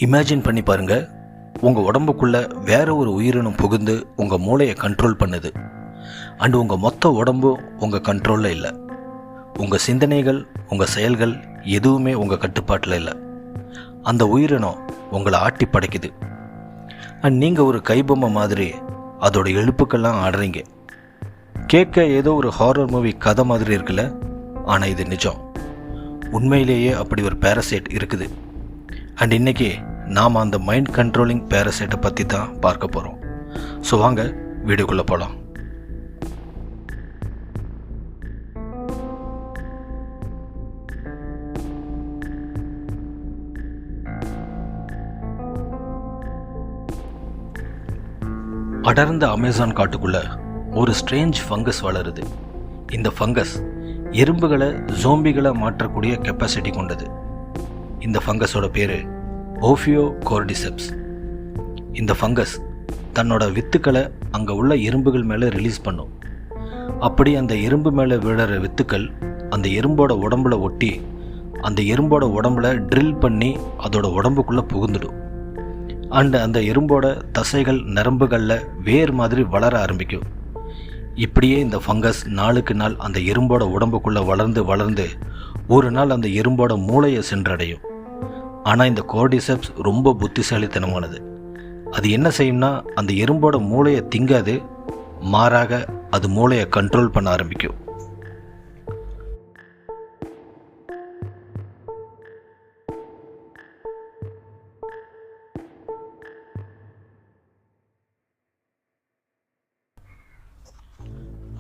Imagine பண்ணி பாருங்க, உங்கள் உடம்புக்குள்ள வேற ஒரு உயிரினம் புகுந்து உங்கள் மூளையை கண்ட்ரோல் பண்ணுது. அண்டு உங்கள் மொத்த உடம்பும் உங்கள் கண்ட்ரோலில் இல்லை. உங்கள் சிந்தனைகள், உங்கள் செயல்கள் எதுவுமே உங்கள் கட்டுப்பாட்டில் இல்லை. அந்த உயிரினம் உங்களை ஆட்டி படைக்குது. அண்ட் நீங்கள் ஒரு கைபொம்மை மாதிரி அதோட எழுப்புக்கெல்லாம் ஆடுறீங்க. கேட்க ஏதோ ஒரு ஹாரர் மூவி கதை மாதிரி இருக்குல்ல, ஆனால் இது நிஜம். உண்மையிலேயே அப்படி ஒரு பேரசைட் இருக்குது. அண்ட் இன்றைக்கி நாம் அந்த மைண்ட் கண்ட்ரோலிங் பேரசைட்டை பற்றி தான் பார்க்க போகிறோம். ஸோ வாங்க வீடியோக்குள்ளே போகலாம். அடர்ந்த அமேசான் காட்டுக்குள்ளே ஒரு ஸ்ட்ரேஞ்ச் ஃபங்கஸ் வளருது. இந்த ஃபங்கஸ் எறும்புகளை ஜோம்பிகளை மாற்றக்கூடிய கெப்பாசிட்டி கொண்டது. இந்த ஃபங்கஸோட பேர் ஓஃபியோ கோர்டிசெப்ஸ். இந்த ஃபங்கஸ் தன்னோட வித்துக்களை அங்கே உள்ள எறும்புகள் மேலே ரிலீஸ் பண்ணும். அப்படி அந்த எறும்பு மேலே விழுற வித்துக்கள் அந்த எறும்போட உடம்புல ஒட்டி அந்த எறும்போட உடம்புல ட்ரில் பண்ணி அதோட உடம்புக்குள்ளே புகுந்துடும். அண்ட் அந்த எறும்போட தசைகள் நரம்புகளில் வேர் மாதிரி வளர ஆரம்பிக்கும். இப்படியே இந்த ஃபங்கஸ் நாளுக்கு நாள் அந்த எறும்போட உடம்புக்குள்ளே வளர்ந்து ஒரு நாள் அந்த எறும்போட மூளையை சென்றடையும். ஆனால் இந்த கோர்டிசெப்ஸ் ரொம்ப புத்திசாலித்தனமானது. அது என்ன செய்யும்னா, அந்த எறும்போட மூளையை திங்காது, மாறாக அது மூளையை கண்ட்ரோல் பண்ண ஆரம்பிக்கும்.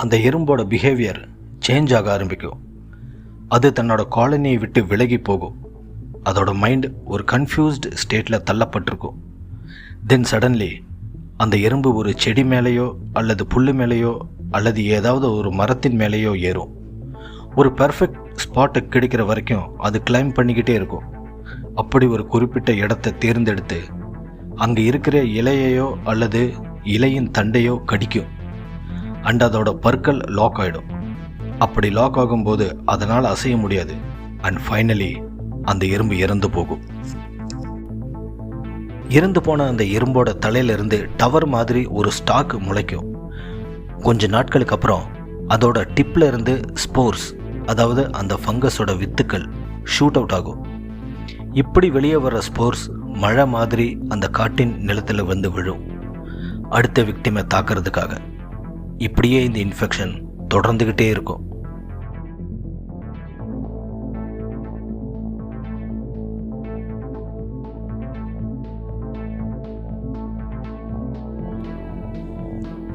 அந்த எறும்போட பிஹேவியர் சேஞ்ச் ஆக ஆரம்பிக்கும். அது தன்னோட காலனியை விட்டு விலகி போகும். அதோட மைண்ட் ஒரு கன்ஃபியூஸ்டு ஸ்டேட்டில் தள்ளப்பட்டிருக்கும். தென் சடன்லி அந்த எறும்பு ஒரு செடி மேலேயோ அல்லது புல் மேலேயோ அல்லது ஏதாவது ஒரு மரத்தின் மேலேயோ ஏறும். ஒரு பர்ஃபெக்ட் ஸ்பாட்டை கிடைக்கிற வரைக்கும் அது கிளைம் பண்ணிக்கிட்டே இருக்கும். அப்படி ஒரு குறிப்பிட்ட இடத்தை தேர்ந்தெடுத்து அங்கே இருக்கிற இலையையோ அல்லது இலையின் தண்டையோ கடிக்கும். அண்ட் அதோட பற்கள் லாக் ஆகிடும். அப்படி லாக் ஆகும்போது அதனால் அசைய முடியாது. அண்ட் ஃபைனலி அந்த எறும்பு இறந்து போகும். இறந்து போன அந்த எறும்போட தலையிலிருந்து டவர் மாதிரி ஒரு ஸ்டாக் முளைக்கும். கொஞ்ச நாட்களுக்கு அப்புறம் அதோட டிப்பில் இருந்து ஸ்போர்ஸ், அதாவது அந்த ஃபங்கஸோட வித்துக்கள் ஷூட் அவுட் ஆகும். இப்படி வெளியே வர்ற ஸ்போர்ஸ் மழை மாதிரி அந்த காட்டின் நிலத்தில் வந்து விழும், அடுத்த விக்டிமை தாக்கிறதுக்காக. இப்படியே இந்த இன்ஃபெக்ஷன் தொடர்ந்துக்கிட்டே இருக்கும்.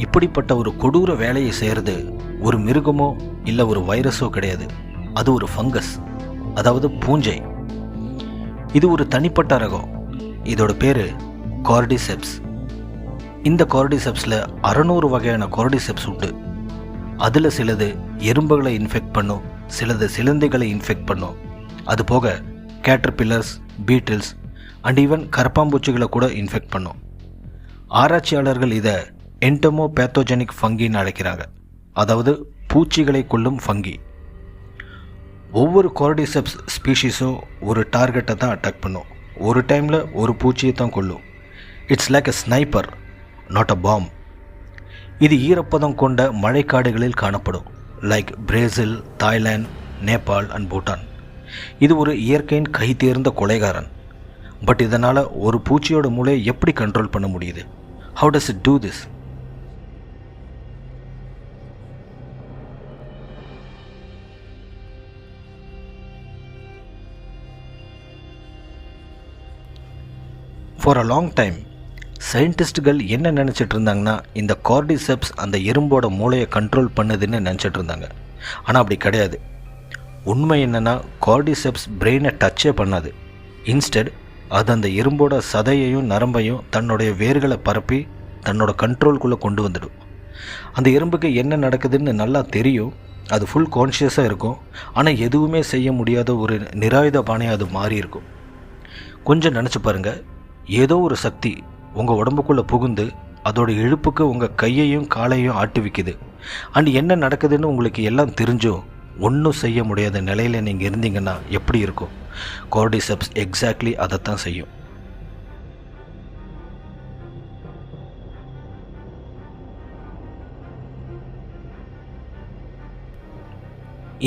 இப்படிப்பட்ட ஒரு கொடூர வேலையை செய்கிறது ஒரு மிருகமோ இல்லை ஒரு வைரஸோ கிடையாது. அது ஒரு ஃபங்கஸ், அதாவது பூஞ்சை. இது ஒரு தனிப்பட்ட ரகம். இதோட பேர் கார்டிசெப்ஸ். இந்த கார்டிசெப்ஸில் 600 வகையான கார்டிசெப்ஸ் உண்டு. அதில் சிலது எறும்புகளை இன்ஃபெக்ட் பண்ணும், சிலது சிலந்தைகளை இன்ஃபெக்ட் பண்ணும். அது போக கேட்டர்பில்லர்ஸ், பீட்டில்ஸ் அண்ட் ஈவன் கரப்பாம்பூச்சிகளை கூட இன்ஃபெக்ட் பண்ணும். ஆராய்ச்சியாளர்கள் இதை என்டமோபேத்தோஜெனிக் ஃபங்கின்னு அழைக்கிறாங்க, அதாவது பூச்சிகளை கொல்லும் ஃபங்கி. ஒவ்வொரு கார்டிசெப்ஸ் ஸ்பீஷீஸும் ஒரு டார்கெட்டை தான் அட்டாக் பண்ணும். ஒரு டைமில் ஒரு பூச்சியை தான் கொல்லும். It's like a sniper, not a bomb. இது ஈரப்பதம் கொண்ட மழைக்காடுகளில் காணப்படும், like Brazil, Thailand, Nepal and Bhutan. இது ஒரு இயற்கையின் கை தேர்ந்த கொலைகாரன். பட் இதனால் ஒரு பூச்சியோட மூளையை எப்படி கண்ட்ரோல் பண்ண முடியுது? How does it do this? For a long time சயின்டிஸ்ட்டுகள் என்ன நினச்சிட்டு இருந்தாங்கன்னா, இந்த கார்டிசெப்ஸ் அந்த எறும்போட மூளையை கண்ட்ரோல் பண்ணுதுன்னு நினச்சிட்டு இருந்தாங்க. ஆனால் அப்படி கிடையாது. உண்மை என்னென்னா, கார்டிசெப்ஸ் பிரெயினை டச்சே பண்ணாது. இன்ஸ்டெட் அது அந்த எறும்போட சதையையும் நரம்பையும் தன்னுடைய வேர்களை பரப்பி தன்னோட கண்ட்ரோல்குள்ளே கொண்டு வந்துடும். அந்த எறும்புக்கு என்ன நடக்குதுன்னு நல்லா தெரியும். அது ஃபுல் கான்ஷியஸாக இருக்கும். ஆனால் எதுவுமே செய்ய முடியாத ஒரு நிராயுத பாணியாக அது மாறி இருக்கும். கொஞ்சம் நினச்சி பாருங்கள், ஏதோ ஒரு சக்தி உங்கள் உடம்புக்குள்ளே புகுந்து அதோட இழுப்புக்கு உங்கள் கையையும் காலையும் ஆட்டுவிக்குது. அண்ட் என்ன நடக்குதுன்னு உங்களுக்கு எல்லாம் தெரிஞ்சும் ஒன்றும் செய்ய முடியாத நிலையில் நீங்கள் இருந்தீங்கன்னா எப்படி இருக்கும்? கார்டிசெப்ஸ் எக்ஸாக்ட்லி அதைத்தான் செய்யும்.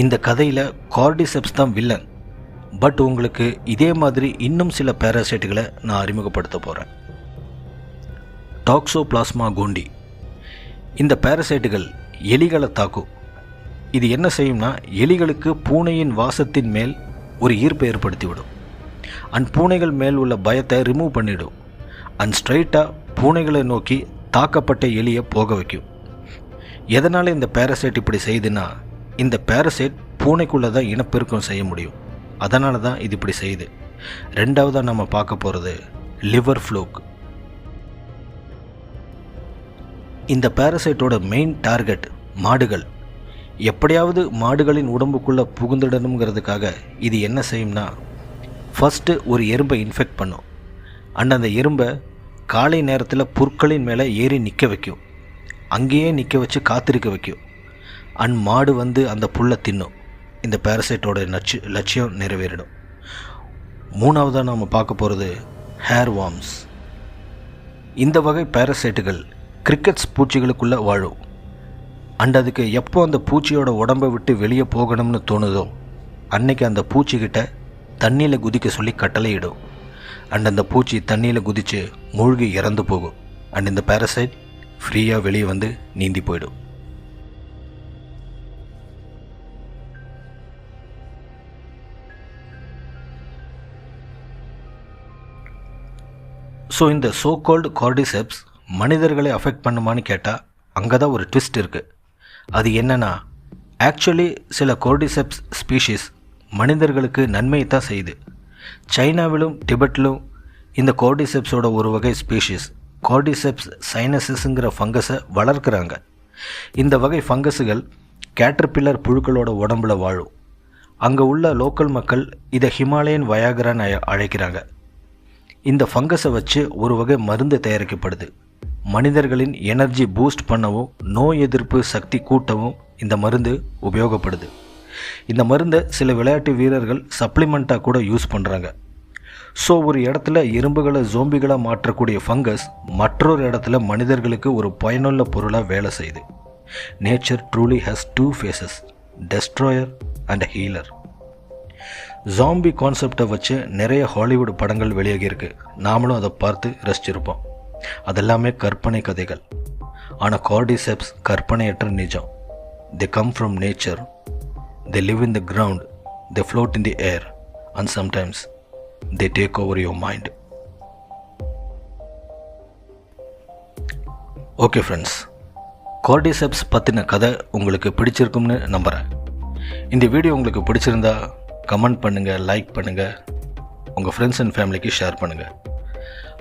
இந்த கதையில் கார்டிசெப்ஸ் தான் வில்லன். பட் உங்களுக்கு இதே மாதிரி இன்னும் சில பேராசைட்டுகளை நான் அறிமுகப்படுத்த போகிறேன். டாக்ஸோபிளாஸ்மா கோண்டி. இந்த பேராசைட்டுகள் எலிகளை தாக்கும். இது என்ன செய்யும்னா, எலிகளுக்கு பூனையின் வாசத்தின் மேல் ஒரு ஈர்ப்பை ஏற்படுத்திவிடும். அண்ட் பூனைகள் மேல் உள்ள பயத்தை ரிமூவ் பண்ணிவிடும். அண்ட் ஸ்ட்ரைட்டாக பூனைகளை நோக்கி தாக்கப்பட்ட எலியை போக வைக்கும். எதனால் இந்த பேராசைட் இப்படி செய்யுதுன்னா, இந்த பேராசைட் பூனைக்குள்ளே தான் இனப்பெருக்கம் செய்ய முடியும். அதனால தான் இது இப்படி செய்யுது. ரெண்டாவதாக நம்ம பார்க்க போகிறது லிவர் ஃப்ளூக். இந்த பேராசைட்டோட மெயின் டார்கெட் மாடுகள். எப்படியாவது மாடுகளின் உடம்புக்குள்ளே புகுந்துடணுங்கிறதுக்காக இது என்ன செய்யும்னா, ஃபஸ்ட்டு ஒரு எறும்பை இன்ஃபெக்ட் பண்ணும். அண்ட் அந்த எறும்பை காலை நேரத்தில் புற்களின் மேலே ஏறி நிற்க வைக்கும். அங்கேயே நிற்க வச்சு காத்திருக்க வைக்கும். அண்ட் மாடு வந்து அந்த புல்லை தின்னும். இந்த பேராசைட்டோட லட்சியம் நிறைவேறிடும். மூணாவதாக நாம் பார்க்க போகிறது ஹேர் வார்ம்ஸ். இந்த வகை பேராசைட்டுகள் கிரிக்கெட்ஸ் பூச்சிகளுக்குள்ளே வாழும். அண்ட் அதுக்கு எப்போ அந்த பூச்சியோட உடம்பை விட்டு வெளியே போகணும்னு தோணுதோ அன்னைக்கு அந்த பூச்சிக்கிட்ட தண்ணியில் குதிக்க சொல்லி கட்டளையிடும். அண்ட் அந்த பூச்சி தண்ணியில் குதித்து மூழ்கி இறந்து போகும். அண்ட் இந்த பேராசைட் ஃப்ரீயாக வெளியே வந்து நீந்தி போயிடும். ஸோ இந்த சோ கால்டு கார்டிசெப்ஸ் மனிதர்களை அஃபெக்ட் பண்ணுமான்னு கேட்டால் அங்கே தான் ஒரு ட்விஸ்ட் இருக்குது. அது என்னென்னா, ஆக்சுவலி சில கார்டிசெப்ஸ் ஸ்பீஷீஸ் மனிதர்களுக்கு நன்மையை தான் செய்யுது. சைனாவிலும் டிபெட்டிலும் இந்த கார்டிசெப்ஸோட ஒரு வகை ஸ்பீஷீஸ் கார்டிசெப்ஸ் சைனசிஸுங்கிற ஃபங்கஸை வளர்க்குறாங்க. இந்த வகை ஃபங்கஸுகள் கேட்டர்பில்லர் புழுக்களோட உடம்புல வாழும். அங்கே உள்ள லோக்கல் மக்கள் இதை ஹிமாலயன் வயாகரான்னு அழைக்கிறாங்க. இந்த ஃபங்கஸை வச்சு ஒரு வகை மருந்து தயாரிக்கப்படுது. மனிதர்களின் எனர்ஜி பூஸ்ட் பண்ணவும் நோய் எதிர்ப்பு சக்தி கூட்டவும் இந்த மருந்து உபயோகப்படுது. இந்த மருந்தை சில விளையாட்டு வீரர்கள் சப்ளிமெண்ட்டாக கூட யூஸ் பண்ணுறாங்க. ஸோ ஒரு இடத்துல எறும்புகளை ஜோம்பிகளாக மாற்றக்கூடிய ஃபங்கஸ் மற்றொரு இடத்துல மனிதர்களுக்கு ஒரு பயனுள்ள பொருளாக வேலை செய்யுது. Nature truly has two faces, destroyer and healer. Zombie கான்செப்டை வச்சு நிறைய ஹாலிவுட் படங்கள் வெளியாகியிருக்கு. நாமளும் அதை பார்த்து ரசிச்சிருப்போம். அதெல்லாமே கற்பனை கதைகள். ஆனால் கார்டிசெப்ஸ் கற்பனையற்ற நிஜம். They come from nature. They live in the ground. They float in the air. And sometimes they take over your mind. Okay friends, cordyceps பற்றின கதை உங்களுக்கு பிடிச்சிருக்கும்னு நம்புகிறேன். இந்த வீடியோ உங்களுக்கு பிடிச்சிருந்தா கமெண்ட் பண்ணுங்கள், லைக் பண்ணுங்கள், உங்கள் ஃப்ரெண்ட்ஸ் அண்ட் ஃபேமிலிக்கு ஷேர் பண்ணுங்கள்.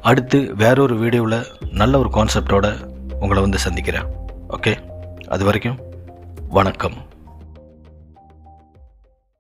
அடுத்து வேறொரு வீடியோவில் நல்ல ஒரு கான்செப்டோடு உங்களை வந்து சந்திக்கிறேன். ஓகே, அது வரைக்கும் வணக்கம்.